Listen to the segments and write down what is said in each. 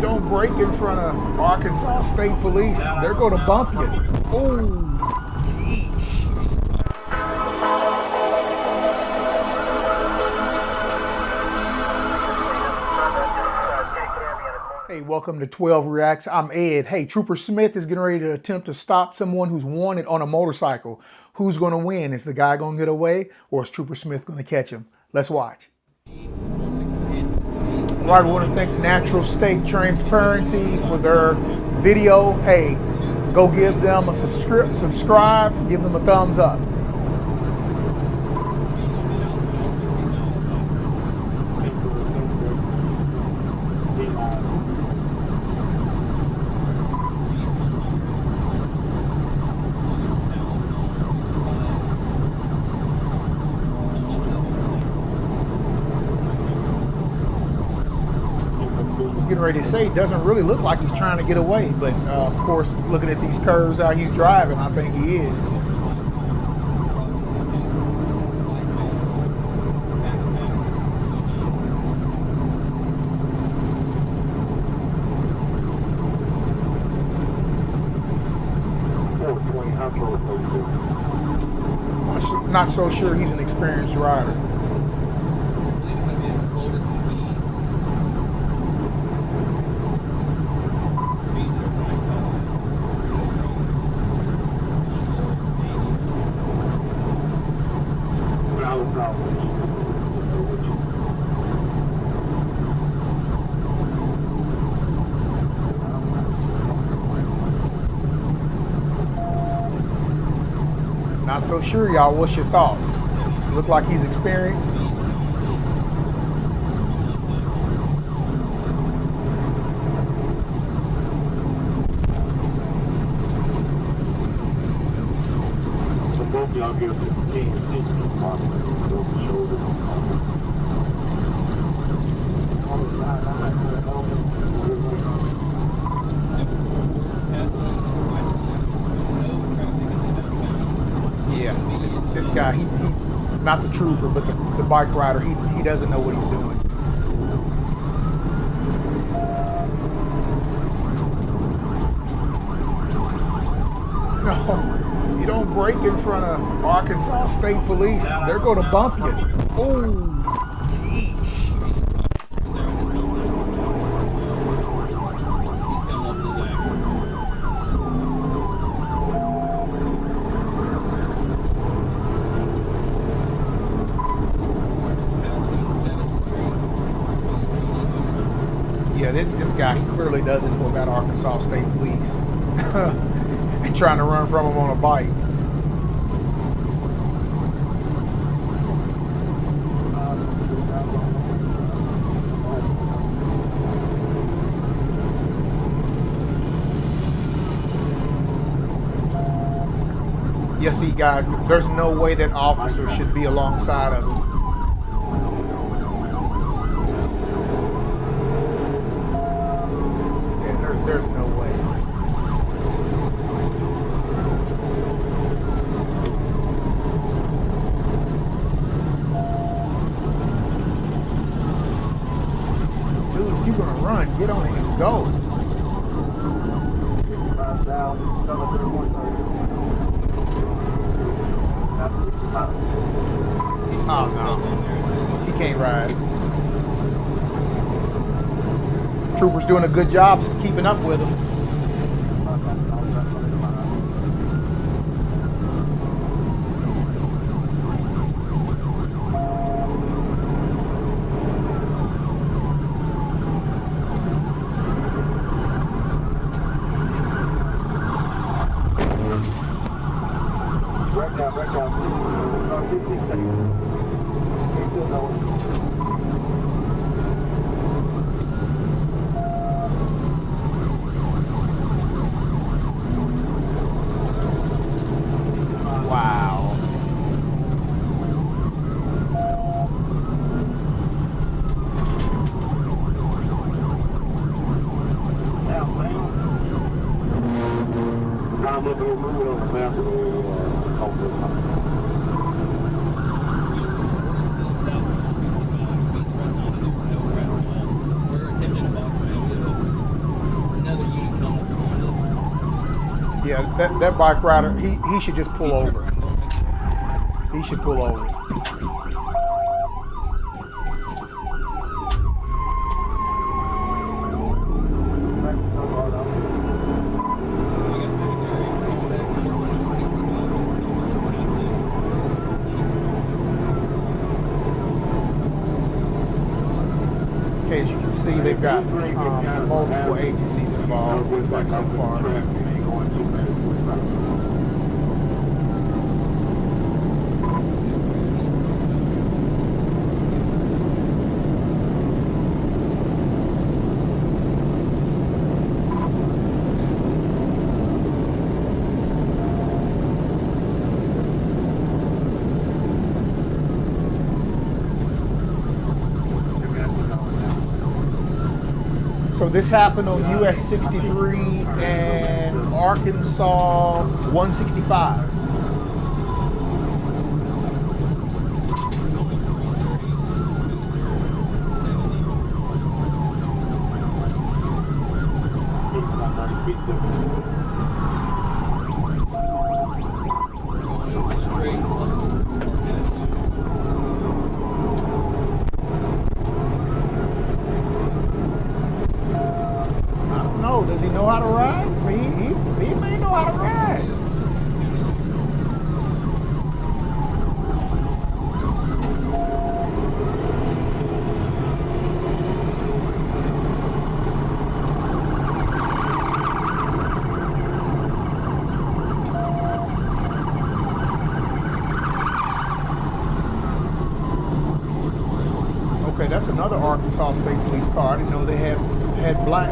don't break in front of Arkansas State Police, they're going to bump you. Oh, geesh. Hey, welcome to 12 Reacts. I'm Ed. Hey, Trooper Smith is getting ready to attempt to stop someone who's wanted on a motorcycle. Who's going to win? Is the guy going to get away, or is Trooper Smith going to catch him? Let's watch. All right, we want to thank Natural State Transparency for their video. Hey, go give them a subscribe, give them a thumbs up. Getting ready to say, it doesn't really look like he's trying to get away, but of course, looking at these curves how he's driving, I think he is. Not so sure he's an experienced rider. Not so sure, y'all. What's your thoughts? Does it look like he's experienced? So both y'all give the team Yeah, this guy, he not the trooper, but the bike rider, he doesn't know what he's doing. No, you don't break in front of Arkansas State Police, they're going to bump you. Oh, geesh. Yeah, this guy, he clearly doesn't know about Arkansas State Police. And trying to run from him on a bike. Yeah, see, guys, there's no way that officer should be alongside of him. There's no way. Dude, if you're gonna run, get on it and go. Oh no, he can't ride. Trooper's doing a good job keeping up with him. Wow. Yeah, that bike rider, he should just pull over. He should pull over. Okay, as you can see, they've got multiple agencies involved, looks like so far. So this happened on US 63 and Arkansas 165. Does he know how to ride? He may know how to ride. Okay, that's another Arkansas State Police car. I didn't know they had black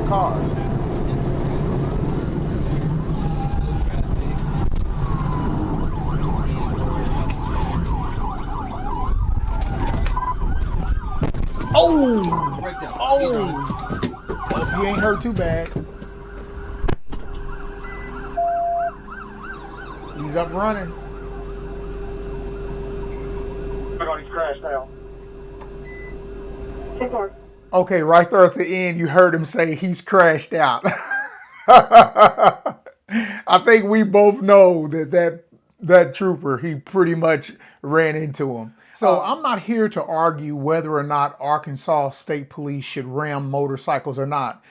cars. Oh, he ain't hurt too bad. He's up running. He's crashed out. Okay, right there at the end, you heard him say he's crashed out. I think we both know that trooper, he pretty much ran into him. So I'm not here to argue whether or not Arkansas State Police should ram motorcycles or not.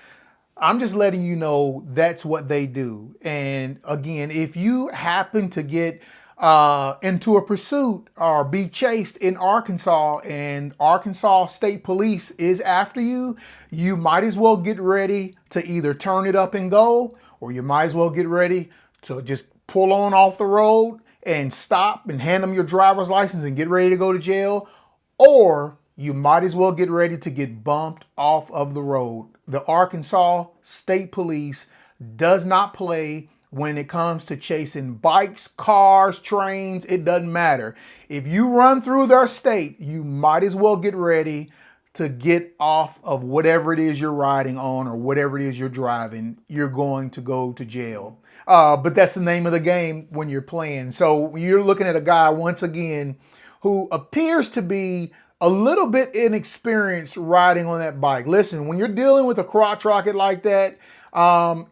I'm just letting you know that's what they do. And again, if you happen to get into a pursuit or be chased in Arkansas and Arkansas State Police is after you, you might as well get ready to either turn it up and go, or you might as well get ready to just pull on off the road and stop and hand them your driver's license and get ready to go to jail, or you might as well get ready to get bumped off of the road. The Arkansas State Police does not play when it comes to chasing bikes, cars, trains. It doesn't matter. If you run through their state, you might as well get ready to get off of whatever it is you're riding on or whatever it is you're driving. You're going to go to jail. But that's the name of the game when you're playing. So you're looking at a guy, once again, who appears to be a little bit inexperienced riding on that bike. Listen, when you're dealing with a crotch rocket like that,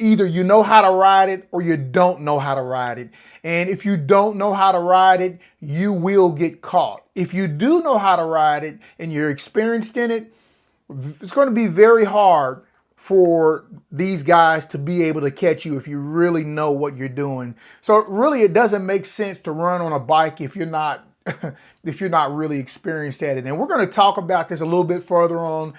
either you know how to ride it or you don't know how to ride it. And if you don't know how to ride it, you will get caught. If you do know how to ride it and you're experienced in it, it's going to be very hard for these guys to be able to catch you if you really know what you're doing. So really, it doesn't make sense to run on a bike if you're not if you're not really experienced at it. And we're going to talk about this a little bit further on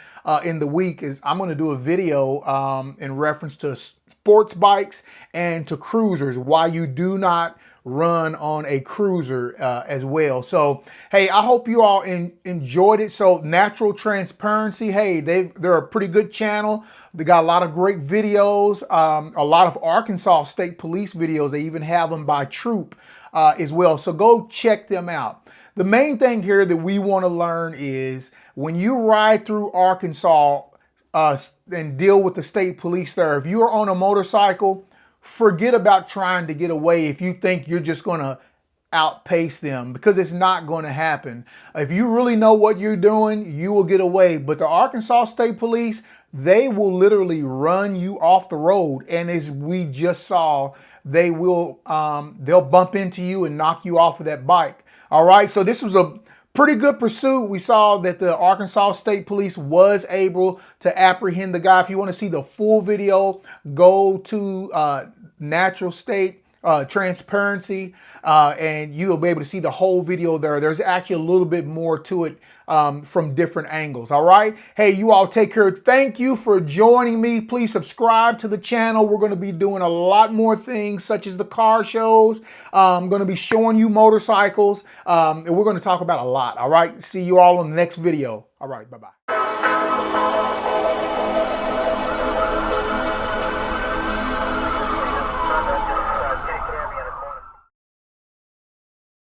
in the week. Is I'm going to do a video in reference to sports bikes and to cruisers, why you do not run on a cruiser as well. So, hey, I hope you all enjoyed it. So Natural Transparency, hey, they're a pretty good channel. They got a lot of great videos, a lot of Arkansas State Police videos. They even have them by troop as well. So go check them out. The main thing here that we want to learn is when you ride through Arkansas and deal with the state police there, if you're on a motorcycle, forget about trying to get away if you think you're just going to outpace them, because it's not going to happen. If you really know what you're doing, you will get away. But the Arkansas State Police, they will literally run you off the road. And as we just saw, they will they'll bump into you and knock you off of that bike. All right, so this was a pretty good pursuit. We saw that the Arkansas State Police was able to apprehend the guy. If you want to see the full video, go to Natural State Transparency, and you'll be able to see the whole video there. There's actually a little bit more to it from different angles. All right. Hey, you all take care. Thank you for joining me. Please subscribe to the channel. We're going to be doing a lot more things such as the car shows. I'm going to be showing you motorcycles, and we're going to talk about a lot. All right. See you all in the next video. All right. Bye-bye.